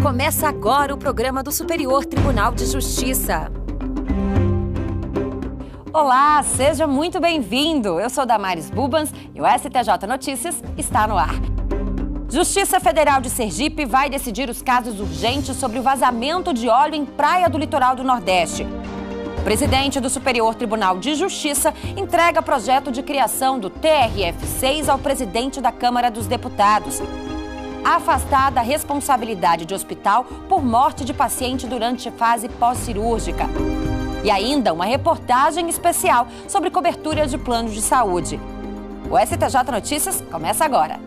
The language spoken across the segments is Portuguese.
Começa agora o programa do Superior Tribunal de Justiça. Olá, seja muito bem-vindo. Eu sou Damares Bubans e o STJ Notícias está no ar. Justiça Federal de Sergipe vai decidir os casos urgentes sobre o vazamento de óleo em praia do litoral do Nordeste. O presidente do Superior Tribunal de Justiça entrega projeto de criação do TRF6 ao presidente da Câmara dos Deputados. Afastada a responsabilidade de hospital por morte de paciente durante fase pós-cirúrgica. E ainda uma reportagem especial sobre cobertura de planos de saúde. O STJ Notícias começa agora.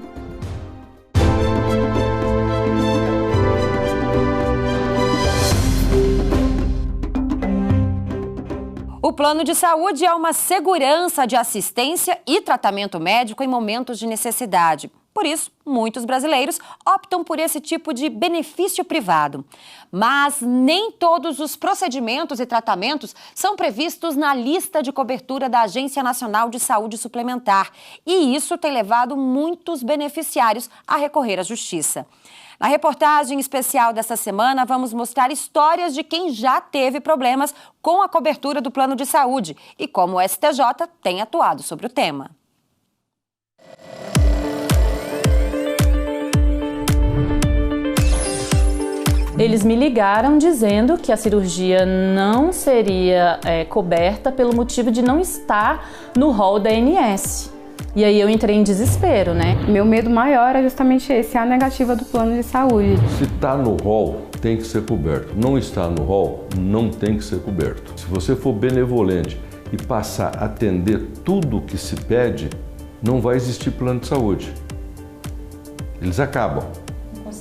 O plano de saúde é uma segurança de assistência e tratamento médico em momentos de necessidade. Por isso, muitos brasileiros optam por esse tipo de benefício privado. Mas nem todos os procedimentos e tratamentos são previstos na lista de cobertura da Agência Nacional de Saúde Suplementar. E isso tem levado muitos beneficiários a recorrer à justiça. Na reportagem especial desta semana, vamos mostrar histórias de quem já teve problemas com a cobertura do plano de saúde e como o STJ tem atuado sobre o tema. Eles me ligaram dizendo que a cirurgia não seria coberta pelo motivo de não estar no rol da ANS. E aí eu entrei em desespero, né? Meu medo maior é justamente esse, a negativa do plano de saúde. Se está no rol, tem que ser coberto. Não está no rol, não tem que ser coberto. Se você for benevolente e passar a atender tudo o que se pede, não vai existir plano de saúde. Eles acabam.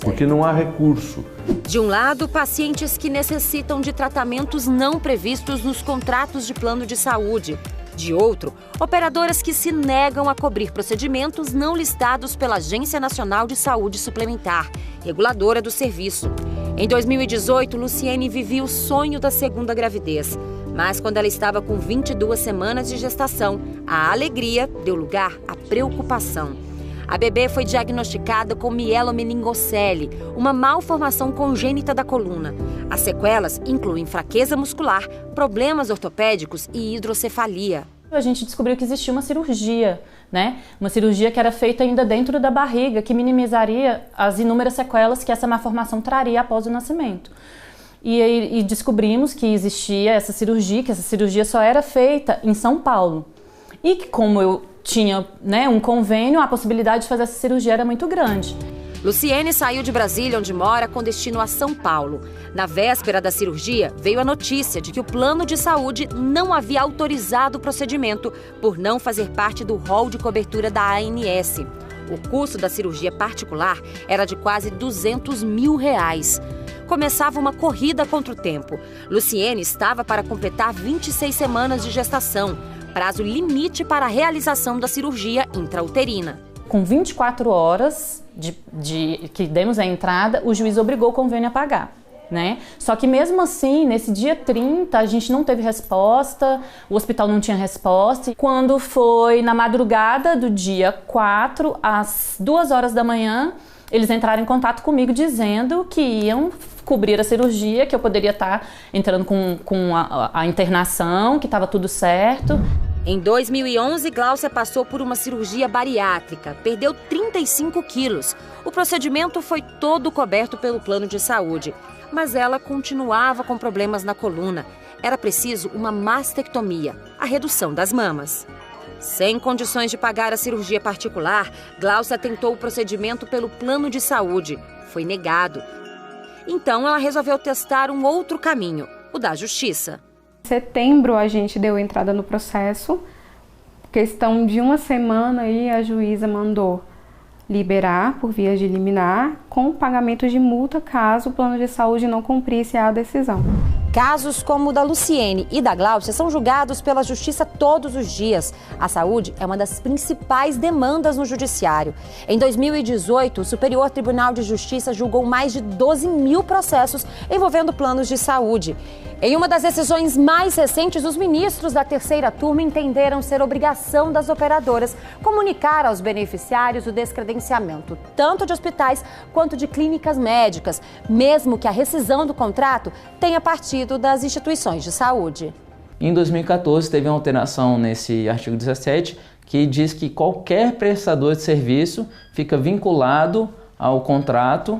Porque não há recurso. De um lado, pacientes que necessitam de tratamentos não previstos nos contratos de plano de saúde. De outro, operadoras que se negam a cobrir procedimentos não listados pela Agência Nacional de Saúde Suplementar, reguladora do serviço. Em 2018, Luciene vivia o sonho da segunda gravidez. Mas quando ela estava com 22 semanas de gestação, a alegria deu lugar à preocupação. A bebê foi diagnosticada com mielomeningocele, uma malformação congênita da coluna. As sequelas incluem fraqueza muscular, problemas ortopédicos e hidrocefalia. A gente descobriu que existia uma cirurgia, né? Uma cirurgia que era feita ainda dentro da barriga, que minimizaria as inúmeras sequelas que essa malformação traria após o nascimento. E descobrimos que existia essa cirurgia, que essa cirurgia só era feita em São Paulo. E que como eu tinha, um convênio, a possibilidade de fazer essa cirurgia era muito grande. Luciene saiu de Brasília, onde mora, com destino a São Paulo. Na véspera da cirurgia, veio a notícia de que o plano de saúde não havia autorizado o procedimento por não fazer parte do rol de cobertura da ANS. O custo da cirurgia particular era de quase R$200 mil. Começava uma corrida contra o tempo. Luciene estava para completar 26 semanas de gestação, prazo limite para a realização da cirurgia intrauterina. Com 24 horas que demos a entrada, o juiz obrigou o convênio a pagar, né? Só que mesmo assim, nesse dia 30, a gente não teve resposta, o hospital não tinha resposta. Quando foi na madrugada do dia 4, às 2 horas da manhã, eles entraram em contato comigo dizendo que iam cobrir a cirurgia, que eu poderia estar entrando com a internação, que estava tudo certo. Em 2011, Gláucia passou por uma cirurgia bariátrica, perdeu 35 quilos. O procedimento foi todo coberto pelo plano de saúde, mas ela continuava com problemas na coluna. Era preciso uma mastectomia, a redução das mamas. Sem condições de pagar a cirurgia particular, Gláucia tentou o procedimento pelo plano de saúde. Foi negado. Então, ela resolveu testar um outro caminho, o da justiça. Em setembro, a gente deu entrada no processo. Questão de uma semana, aí, a juíza mandou liberar por via de liminar, com pagamento de multa caso o plano de saúde não cumprisse a decisão. Casos como o da Luciene e da Gláucia são julgados pela Justiça todos os dias. A saúde é uma das principais demandas no Judiciário. Em 2018, o Superior Tribunal de Justiça julgou mais de 12 mil processos envolvendo planos de saúde. Em uma das decisões mais recentes, os ministros da terceira turma entenderam ser obrigação das operadoras comunicar aos beneficiários o descredenciamento, tanto de hospitais quanto de clínicas médicas, mesmo que a rescisão do contrato tenha partido das instituições de saúde. Em 2014, teve uma alteração nesse artigo 17, que diz que qualquer prestador de serviço fica vinculado ao contrato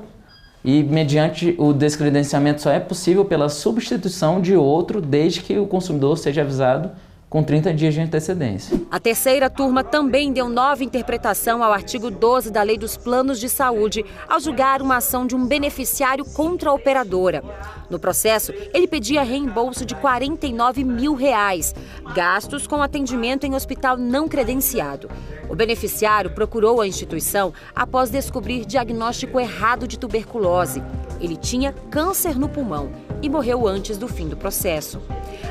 e, mediante o descredenciamento, só é possível pela substituição de outro, desde que o consumidor seja avisado com 30 dias de antecedência. A terceira turma também deu nova interpretação ao artigo 12 da Lei dos Planos de Saúde, ao julgar uma ação de um beneficiário contra a operadora. No processo, ele pedia reembolso de R$ 49 mil, gastos com atendimento em hospital não credenciado. O beneficiário procurou a instituição após descobrir diagnóstico errado de tuberculose. Ele tinha câncer no pulmão e morreu antes do fim do processo.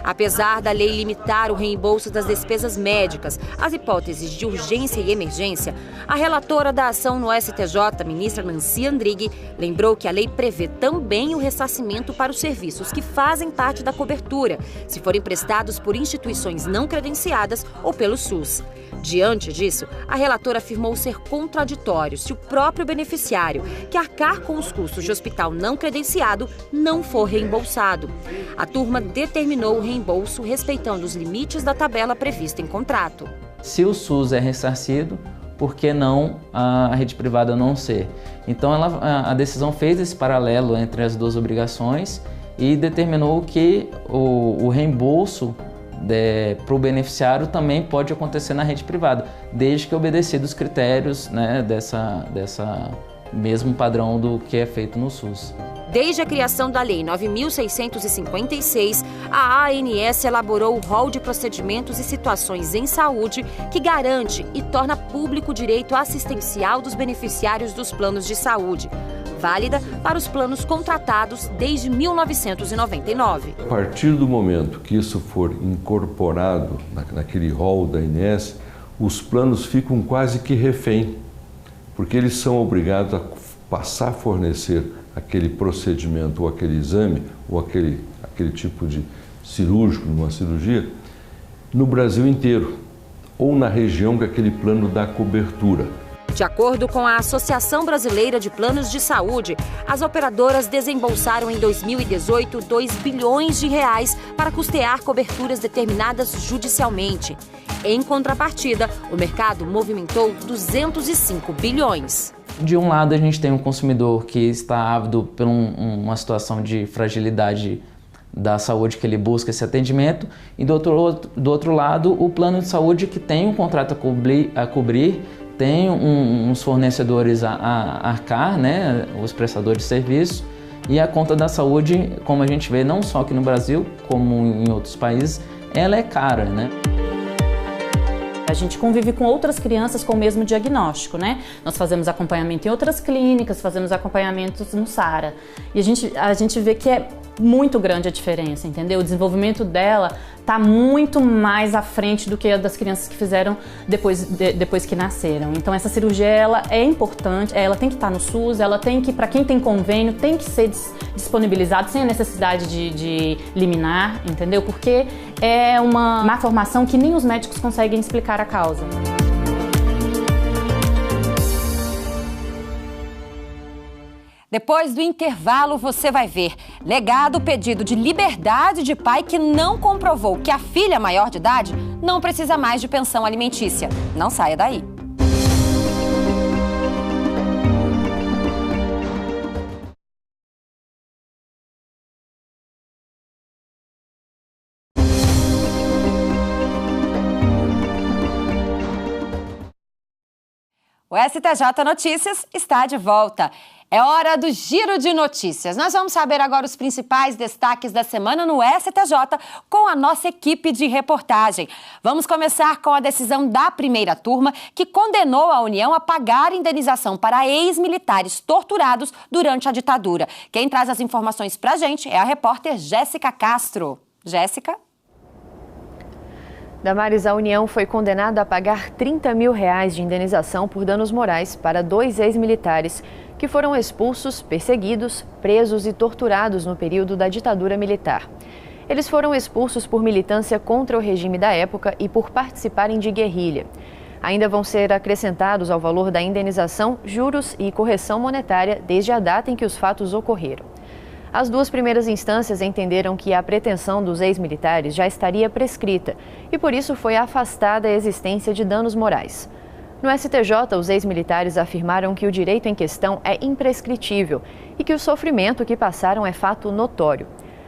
Apesar da lei limitar o reembolso das despesas médicas às hipóteses de urgência e emergência, a relatora da ação no STJ, ministra Nancy Andrighi, lembrou que a lei prevê também o ressarcimento para os serviços que fazem parte da cobertura, se forem prestados por instituições não credenciadas ou pelo SUS. Diante disso, a relatora afirmou ser contraditório se o próprio beneficiário, que arcar com os custos de hospital não credenciado, não for reembolsado. A turma determinou o reembolso respeitando os limites da tabela prevista em contrato. Se o SUS é ressarcido, por que não a rede privada não ser? Então a decisão fez esse paralelo entre as duas obrigações e determinou que o reembolso para o beneficiário também pode acontecer na rede privada, desde que obedecidos os critérios, né, dessa mesmo padrão do que é feito no SUS. Desde a criação da Lei 9.656, a ANS elaborou o rol de procedimentos e situações em saúde que garante e torna público o direito assistencial dos beneficiários dos planos de saúde, válida para os planos contratados desde 1999. A partir do momento que isso for incorporado naquele rol da ANS, os planos ficam quase que refém, porque eles são obrigados a passar a fornecer aquele procedimento ou aquele exame ou aquele tipo de cirúrgico, numa cirurgia, no Brasil inteiro ou na região que aquele plano dá cobertura. De acordo com a Associação Brasileira de Planos de Saúde, as operadoras desembolsaram em 2018 R$ 2 bilhões para custear coberturas determinadas judicialmente. Em contrapartida, o mercado movimentou 205 bilhões. De um lado, a gente tem um consumidor que está ávido por uma situação de fragilidade da saúde que ele busca esse atendimento, e do outro lado, o plano de saúde que tem um contrato a cobrir, tem uns fornecedores a arcar, né, os prestadores de serviço, e a conta da saúde, como a gente vê não só aqui no Brasil, como em outros países, ela é cara, né? A gente convive com outras crianças com o mesmo diagnóstico, né? Nós fazemos acompanhamento em outras clínicas, fazemos acompanhamentos no SARA. E a gente vê que é muito grande a diferença, entendeu? O desenvolvimento dela está muito mais à frente do que a das crianças que fizeram depois que nasceram. Então essa cirurgia, ela é importante, ela tem que estar no SUS, ela tem que, para quem tem convênio, tem que ser disponibilizado sem a necessidade de liminar, entendeu? Porque é uma má formação que nem os médicos conseguem explicar a causa. Depois do intervalo, você vai ver. Negado o pedido de liberdade de pai que não comprovou que a filha maior de idade não precisa mais de pensão alimentícia. Não saia daí. O STJ Notícias está de volta. É hora do Giro de Notícias. Nós vamos saber agora os principais destaques da semana no STJ com a nossa equipe de reportagem. Vamos começar com a decisão da primeira turma que condenou a União a pagar indenização para ex-militares torturados durante a ditadura. Quem traz as informações pra gente é a repórter Jéssica Castro. Jéssica? Damares, a União foi condenada a pagar R$30 mil de indenização por danos morais para 2 ex-militares que foram expulsos, perseguidos, presos e torturados no período da ditadura militar. Eles foram expulsos por militância contra o regime da época e por participarem de guerrilha. Ainda vão ser acrescentados ao valor da indenização juros e correção monetária desde a data em que os fatos ocorreram. As duas primeiras instâncias entenderam que a pretensão dos ex-militares já estaria prescrita e, por isso, foi afastada a existência de danos morais. No STJ, os ex-militares afirmaram que o direito em questão é imprescritível e que o sofrimento que passaram é fato notório.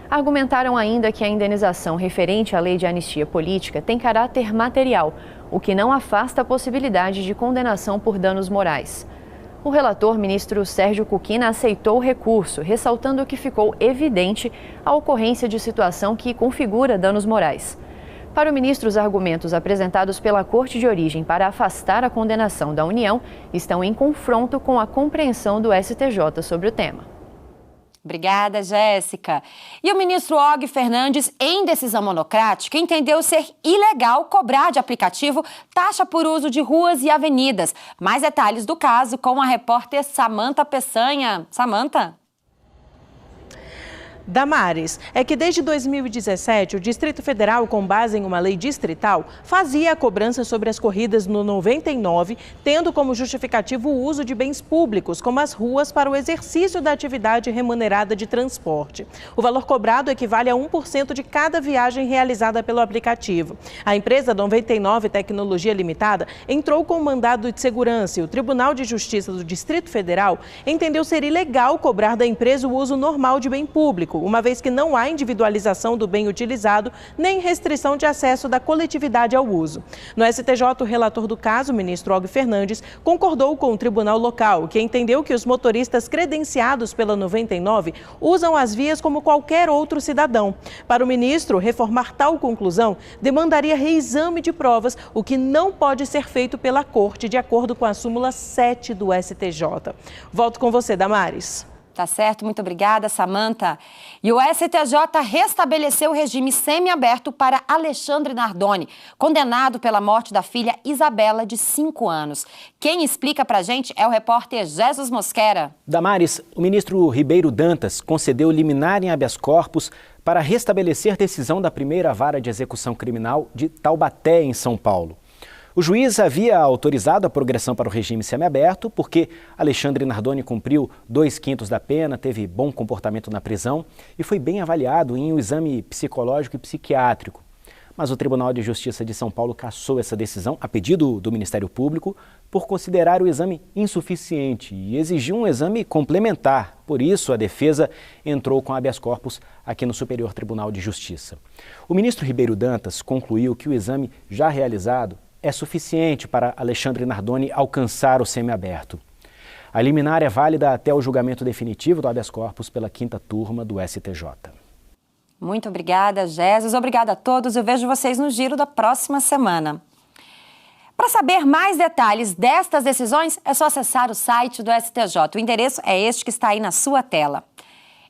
Argumentaram ainda que a indenização referente à lei de anistia política tem caráter material, o que não afasta a possibilidade de condenação por danos morais. O relator, ministro Sérgio Cuquina, aceitou o recurso, ressaltando que ficou evidente a ocorrência de situação que configura danos morais. Para o ministro, os argumentos apresentados pela Corte de Origem para afastar a condenação da União estão em confronto com a compreensão do STJ sobre o tema. Obrigada, Jéssica. E o ministro Og Fernandes, em decisão monocrática, entendeu ser ilegal cobrar de aplicativo taxa por uso de ruas e avenidas. Mais detalhes do caso com a repórter Samantha Peçanha. Samantha? Damares, é que desde 2017 o Distrito Federal, com base em uma lei distrital, fazia a cobrança sobre as corridas no 99, tendo como justificativo o uso de bens públicos, como as ruas, para o exercício da atividade remunerada de transporte. O valor cobrado equivale a 1% de cada viagem realizada pelo aplicativo. A empresa 99 Tecnologia Limitada entrou com mandado de segurança e o Tribunal de Justiça do Distrito Federal entendeu ser ilegal cobrar da empresa o uso normal de bem público, uma vez que não há individualização do bem utilizado nem restrição de acesso da coletividade ao uso. No STJ, o relator do caso, o ministro Og Fernandes, concordou com o tribunal local, que entendeu que os motoristas credenciados pela 99 usam as vias como qualquer outro cidadão. Para o ministro, reformar tal conclusão demandaria reexame de provas, o que não pode ser feito pela Corte, de acordo com a súmula 7 do STJ. Volto com você, Damares. Tá certo, muito obrigada, Samantha. E o STJ restabeleceu o regime semiaberto para Alexandre Nardoni, condenado pela morte da filha Isabela, de 5 anos. Quem explica pra gente é o repórter Jesus Mosquera. Damares, o ministro Ribeiro Dantas concedeu liminar em habeas corpus para restabelecer decisão da primeira vara de execução criminal de Taubaté, em São Paulo. O juiz havia autorizado a progressão para o regime semiaberto porque Alexandre Nardoni cumpriu 2/5 da pena, teve bom comportamento na prisão e foi bem avaliado em um exame psicológico e psiquiátrico. Mas o Tribunal de Justiça de São Paulo cassou essa decisão a pedido do Ministério Público por considerar o exame insuficiente e exigiu um exame complementar. Por isso, a defesa entrou com habeas corpus aqui no Superior Tribunal de Justiça. O ministro Ribeiro Dantas concluiu que o exame já realizado é suficiente para Alexandre Nardoni alcançar o semiaberto. A liminar é válida até o julgamento definitivo do habeas corpus pela 5ª turma do STJ. Muito obrigada, Jesus. Obrigada a todos. Eu vejo vocês no Giro da próxima semana. Para saber mais detalhes destas decisões, é só acessar o site do STJ. O endereço é este que está aí na sua tela.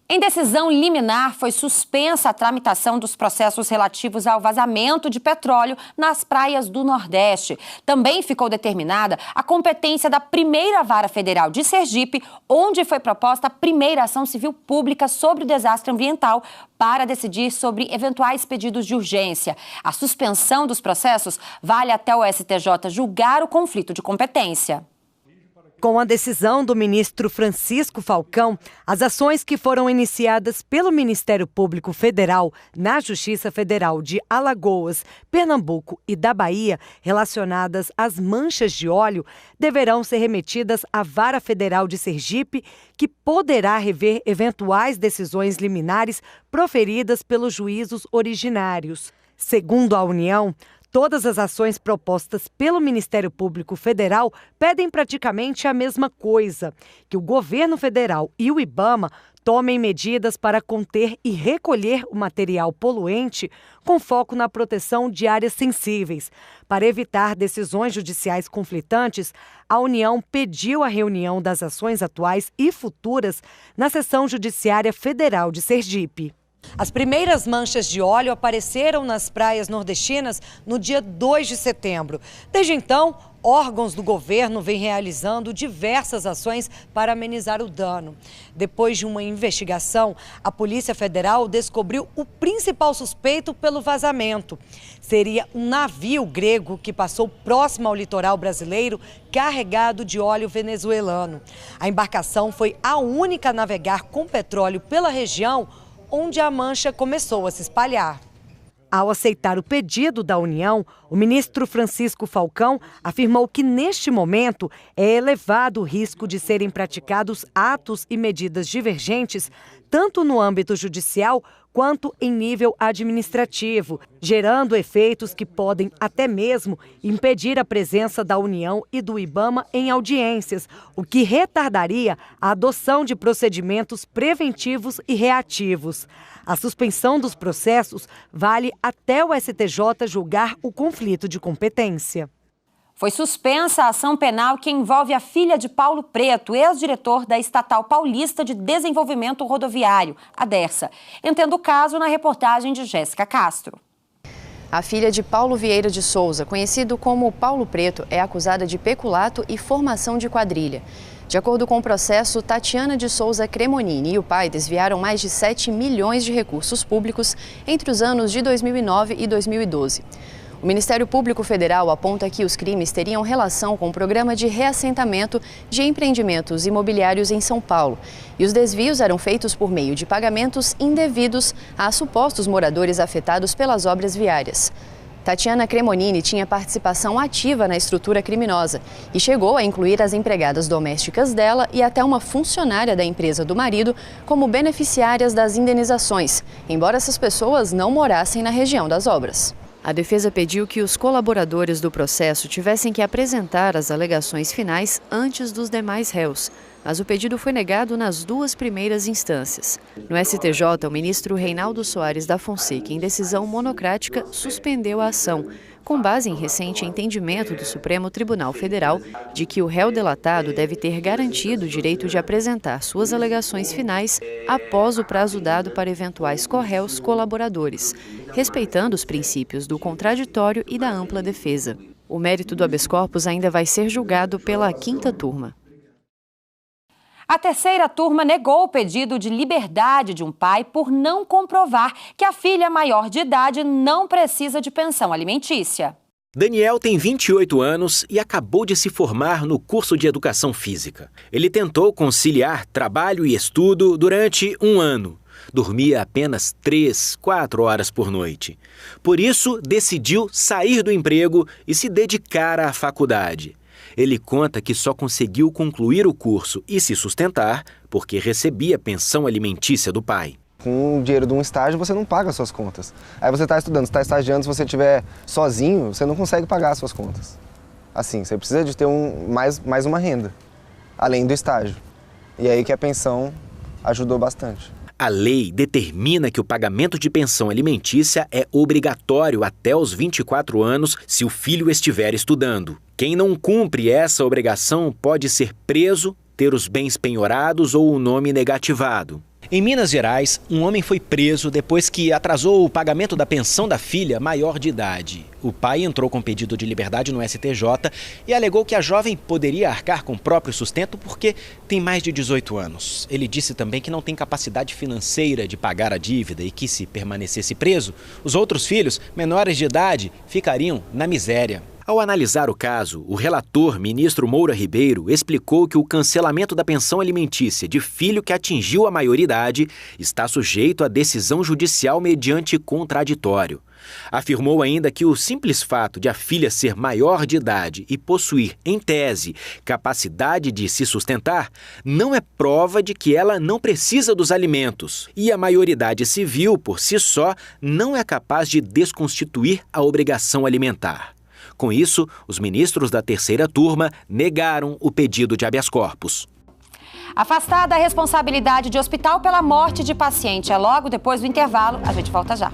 Em decisão liminar, foi suspensa a tramitação dos processos relativos ao vazamento de petróleo nas praias do Nordeste. Também ficou determinada a competência da primeira vara federal de Sergipe, onde foi proposta a primeira ação civil pública sobre o desastre ambiental para decidir sobre eventuais pedidos de urgência. A suspensão dos processos vale até o STJ julgar o conflito de competência. Com a decisão do ministro Francisco Falcão, as ações que foram iniciadas pelo Ministério Público Federal na Justiça Federal de Alagoas, Pernambuco e da Bahia, relacionadas às manchas de óleo, deverão ser remetidas à Vara Federal de Sergipe, que poderá rever eventuais decisões liminares proferidas pelos juízos originários. Segundo a União, Todas as ações propostas pelo Ministério Público Federal pedem praticamente a mesma coisa: que o governo federal e o IBAMA tomem medidas para conter e recolher o material poluente com foco na proteção de áreas sensíveis. Para evitar decisões judiciais conflitantes, a União pediu a reunião das ações atuais e futuras na Seção Judiciária Federal de Sergipe. As primeiras manchas de óleo apareceram nas praias nordestinas no dia 2 de setembro. Desde então, órgãos do governo vêm realizando diversas ações para amenizar o dano. Depois de uma investigação, a Polícia Federal descobriu o principal suspeito pelo vazamento. Seria um navio grego que passou próximo ao litoral brasileiro carregado de óleo venezuelano. A embarcação foi a única a navegar com petróleo pela região onde a mancha começou a se espalhar. Ao aceitar o pedido da União, o ministro Francisco Falcão afirmou que, neste momento, é elevado o risco de serem praticados atos e medidas divergentes, tanto no âmbito judicial quanto em nível administrativo, gerando efeitos que podem até mesmo impedir a presença da União e do IBAMA em audiências, o que retardaria a adoção de procedimentos preventivos e reativos. A suspensão dos processos vale até o STJ julgar o conflito de competência. Foi suspensa a ação penal que envolve a filha de Paulo Preto, ex-diretor da Estatal Paulista de Desenvolvimento Rodoviário, a DERSA. Entenda o caso na reportagem de Jéssica Castro. A filha de Paulo Vieira de Souza, conhecido como Paulo Preto, é acusada de peculato e formação de quadrilha. De acordo com o processo, Tatiana de Souza Cremonini e o pai desviaram mais de 7 milhões de recursos públicos entre os anos de 2009 e 2012. O Ministério Público Federal aponta que os crimes teriam relação com o programa de reassentamento de empreendimentos imobiliários em São Paulo. E os desvios eram feitos por meio de pagamentos indevidos a supostos moradores afetados pelas obras viárias. Tatiana Cremonini tinha participação ativa na estrutura criminosa e chegou a incluir as empregadas domésticas dela e até uma funcionária da empresa do marido como beneficiárias das indenizações, embora essas pessoas não morassem na região das obras. A defesa pediu que os colaboradores do processo tivessem que apresentar as alegações finais antes dos demais réus, mas o pedido foi negado nas duas primeiras instâncias. No STJ, o ministro Reinaldo Soares da Fonseca, em decisão monocrática, suspendeu a ação, com base em recente entendimento do Supremo Tribunal Federal de que o réu delatado deve ter garantido o direito de apresentar suas alegações finais após o prazo dado para eventuais corréus colaboradores, respeitando os princípios do contraditório e da ampla defesa. O mérito do habeas corpus ainda vai ser julgado pela 5ª turma. A 3ª turma negou o pedido de liberdade de um pai por não comprovar que a filha maior de idade não precisa de pensão alimentícia. Daniel tem 28 anos e acabou de se formar no curso de Educação Física. Ele tentou conciliar trabalho e estudo durante 1 ano. Dormia apenas 3, 4 horas por noite. Por isso, decidiu sair do emprego e se dedicar à faculdade. Ele conta que só conseguiu concluir o curso e se sustentar porque recebia pensão alimentícia do pai. Com o dinheiro de um estágio, você não paga as suas contas. Aí você está estudando, você está estagiando, se você estiver sozinho, você não consegue pagar as suas contas. Assim, você precisa de ter mais uma renda, além do estágio. E aí que a pensão ajudou bastante. A lei determina que o pagamento de pensão alimentícia é obrigatório até os 24 anos se o filho estiver estudando. Quem não cumpre essa obrigação pode ser preso, ter os bens penhorados ou o nome negativado. Em Minas Gerais, um homem foi preso depois que atrasou o pagamento da pensão da filha maior de idade. O pai entrou com pedido de liberdade no STJ e alegou que a jovem poderia arcar com o próprio sustento porque tem mais de 18 anos. Ele disse também que não tem capacidade financeira de pagar a dívida e que, se permanecesse preso, os outros filhos, menores de idade, ficariam na miséria. Ao analisar o caso, o relator, ministro Moura Ribeiro, explicou que o cancelamento da pensão alimentícia de filho que atingiu a maioridade está sujeito à decisão judicial mediante contraditório. Afirmou ainda que o simples fato de a filha ser maior de idade e possuir, em tese, capacidade de se sustentar, não é prova de que ela não precisa dos alimentos. E a maioridade civil, por si só, não é capaz de desconstituir a obrigação alimentar. Com isso, os ministros da terceira turma negaram o pedido de habeas corpus. Afastada a responsabilidade de hospital pela morte de paciente. É logo depois do intervalo. A gente volta já.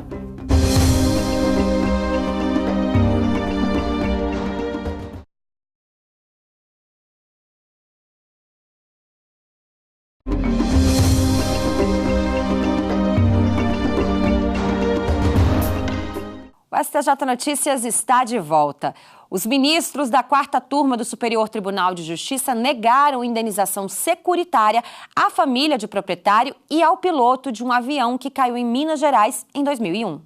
O STJ Notícias está de volta. Os ministros da 4ª turma do Superior Tribunal de Justiça negaram indenização securitária à família de proprietário e ao piloto de um avião que caiu em Minas Gerais em 2001.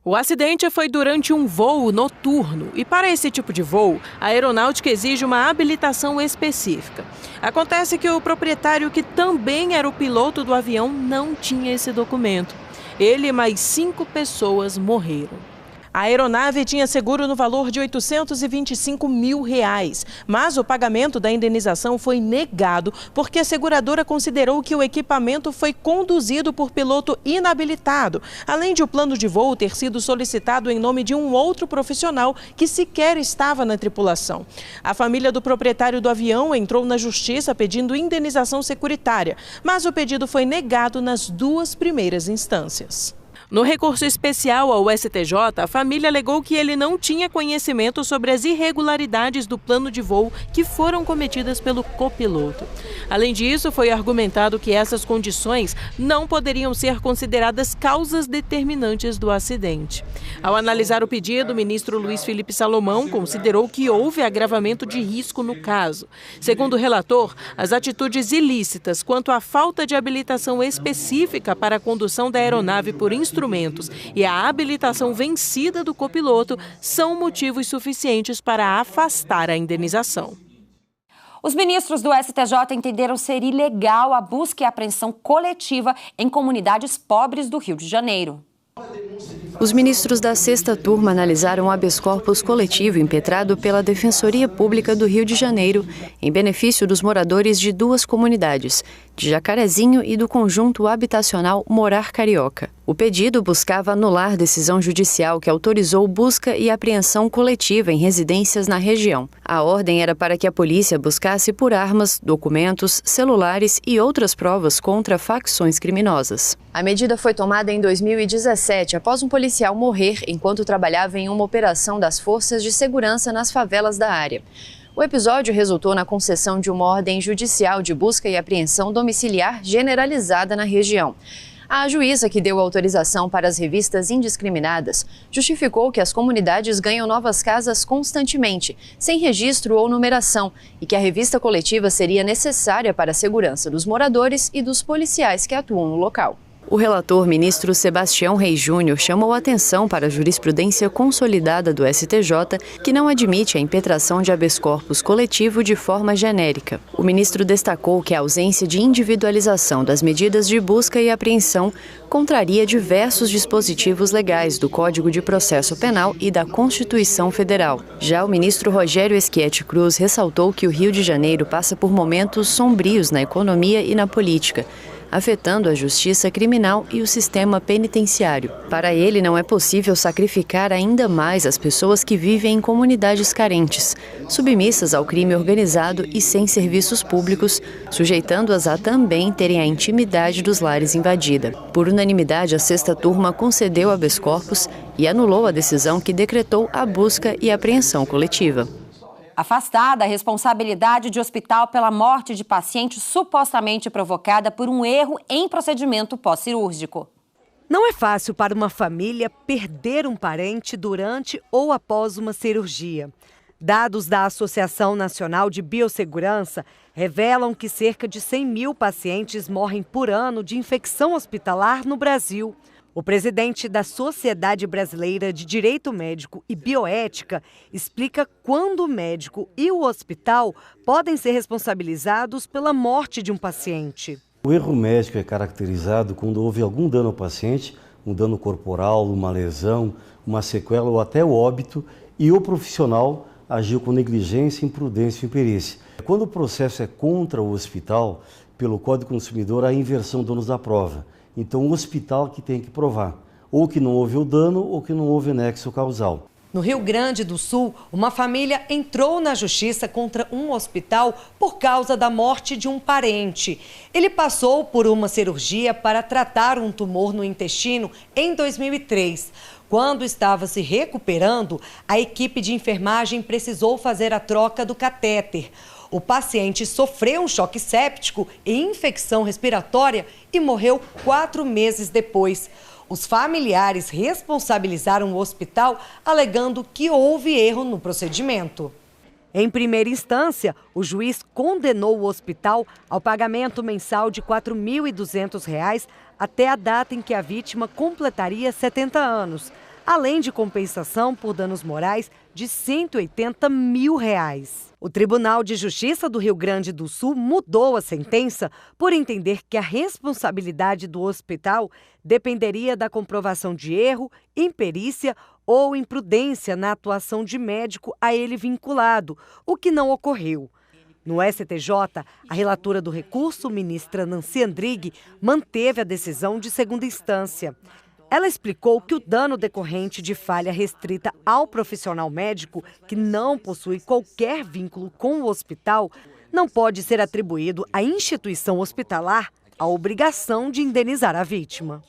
O acidente foi durante um voo noturno e, para esse tipo de voo, a aeronáutica exige uma habilitação específica. Acontece que o proprietário, que também era o piloto do avião, não tinha esse documento. Ele e mais 5 pessoas morreram. A aeronave tinha seguro no valor de R$ 825 mil, mas o pagamento da indenização foi negado porque a seguradora considerou que o equipamento foi conduzido por piloto inabilitado, além de o plano de voo ter sido solicitado em nome de um outro profissional que sequer estava na tripulação. A família do proprietário do avião entrou na justiça pedindo indenização securitária, mas o pedido foi negado nas 2 primeiras instâncias. No recurso especial ao STJ, a família alegou que ele não tinha conhecimento sobre as irregularidades do plano de voo que foram cometidas pelo copiloto. Além disso, foi argumentado que essas condições não poderiam ser consideradas causas determinantes do acidente. Ao analisar o pedido, o ministro Luiz Felipe Salomão considerou que houve agravamento de risco no caso. Segundo o relator, as atitudes ilícitas quanto à falta de habilitação específica para a condução da aeronave por instrumentos e a habilitação vencida do copiloto são motivos suficientes para afastar a indenização. Os ministros do STJ entenderam ser ilegal a busca e apreensão coletiva em comunidades pobres do Rio de Janeiro. Os ministros da 6ª turma analisaram o habeas corpus coletivo impetrado pela Defensoria Pública do Rio de Janeiro em benefício dos moradores de 2 comunidades, de Jacarezinho e do conjunto habitacional Morar Carioca. O pedido buscava anular decisão judicial que autorizou busca e apreensão coletiva em residências na região. A ordem era para que a polícia buscasse por armas, documentos, celulares e outras provas contra facções criminosas. A medida foi tomada em 2017, após um policial morrer enquanto trabalhava em uma operação das forças de segurança nas favelas da área. O episódio resultou na concessão de uma ordem judicial de busca e apreensão domiciliar generalizada na região. A juíza que deu autorização para as revistas indiscriminadas justificou que as comunidades ganham novas casas constantemente, sem registro ou numeração, e que a revista coletiva seria necessária para a segurança dos moradores e dos policiais que atuam no local. O relator, ministro Sebastião Reis Júnior, chamou a atenção para a jurisprudência consolidada do STJ, que não admite a impetração de habeas corpus coletivo de forma genérica. O ministro destacou que a ausência de individualização das medidas de busca e apreensão contraria diversos dispositivos legais do Código de Processo Penal e da Constituição Federal. Já o ministro Rogério Schietti Cruz ressaltou que o Rio de Janeiro passa por momentos sombrios na economia e na política, afetando a justiça criminal e o sistema penitenciário. Para ele, não é possível sacrificar ainda mais as pessoas que vivem em comunidades carentes, submissas ao crime organizado e sem serviços públicos, sujeitando-as a também terem a intimidade dos lares invadida. Por unanimidade, a 6ª turma concedeu habeas corpus e anulou a decisão que decretou a busca e apreensão coletiva. Afastada a responsabilidade de hospital pela morte de paciente supostamente provocada por um erro em procedimento pós-cirúrgico. Não é fácil para uma família perder um parente durante ou após uma cirurgia. Dados da Associação Nacional de Biossegurança revelam que cerca de 100 mil pacientes morrem por ano de infecção hospitalar no Brasil. O presidente da Sociedade Brasileira de Direito Médico e Bioética explica quando o médico e o hospital podem ser responsabilizados pela morte de um paciente. O erro médico é caracterizado quando houve algum dano ao paciente, um dano corporal, uma lesão, uma sequela ou até o óbito, e o profissional agiu com negligência, imprudência ou imperícia. Quando o processo é contra o hospital, pelo Código do Consumidor, há inversão de ônus da prova. Então, o hospital que tem que provar, ou que não houve o dano ou que não houve nexo causal. No Rio Grande do Sul, uma família entrou na justiça contra um hospital por causa da morte de um parente. Ele passou por uma cirurgia para tratar um tumor no intestino em 2003. Quando estava se recuperando, a equipe de enfermagem precisou fazer a troca do catéter. O paciente sofreu um choque séptico e infecção respiratória e morreu 4 meses depois. Os familiares responsabilizaram o hospital, alegando que houve erro no procedimento. Em primeira instância, o juiz condenou o hospital ao pagamento mensal de R$ 4.200 até a data em que a vítima completaria 70 anos, além de compensação por danos morais de R$ 180 mil. O Tribunal de Justiça do Rio Grande do Sul mudou a sentença por entender que a responsabilidade do hospital dependeria da comprovação de erro, imperícia ou imprudência na atuação de médico a ele vinculado, o que não ocorreu. No STJ, a relatora do recurso, ministra Nancy Andrighi, manteve a decisão de segunda instância. Ela explicou que o dano decorrente de falha restrita ao profissional médico, que não possui qualquer vínculo com o hospital, não pode ser atribuído à instituição hospitalar a obrigação de indenizar a vítima.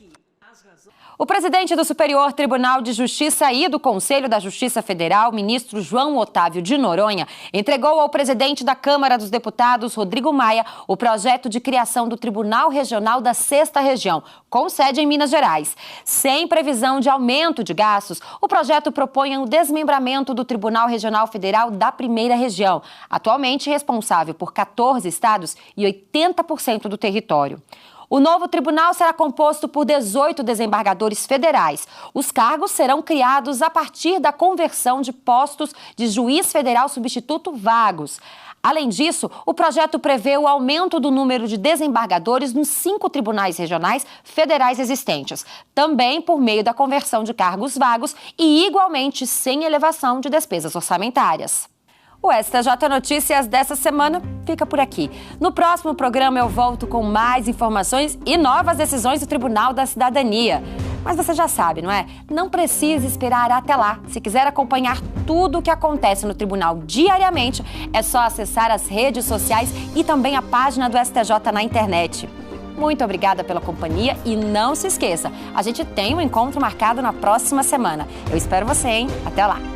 O presidente do Superior Tribunal de Justiça e do Conselho da Justiça Federal, ministro João Otávio de Noronha, entregou ao presidente da Câmara dos Deputados, Rodrigo Maia, o projeto de criação do Tribunal Regional da 6ª Região, com sede em Minas Gerais. Sem previsão de aumento de gastos, o projeto propõe o desmembramento do Tribunal Regional Federal da 1ª Região, atualmente responsável por 14 estados e 80% do território. O novo tribunal será composto por 18 desembargadores federais. Os cargos serão criados a partir da conversão de postos de juiz federal substituto vagos. Além disso, o projeto prevê o aumento do número de desembargadores nos 5 tribunais regionais federais existentes, também por meio da conversão de cargos vagos e, igualmente, sem elevação de despesas orçamentárias. O STJ Notícias dessa semana fica por aqui. No próximo programa eu volto com mais informações e novas decisões do Tribunal da Cidadania. Mas você já sabe, não é? Não precisa esperar até lá. Se quiser acompanhar tudo o que acontece no tribunal diariamente, é só acessar as redes sociais e também a página do STJ na internet. Muito obrigada pela companhia e não se esqueça, a gente tem um encontro marcado na próxima semana. Eu espero você, hein? Até lá!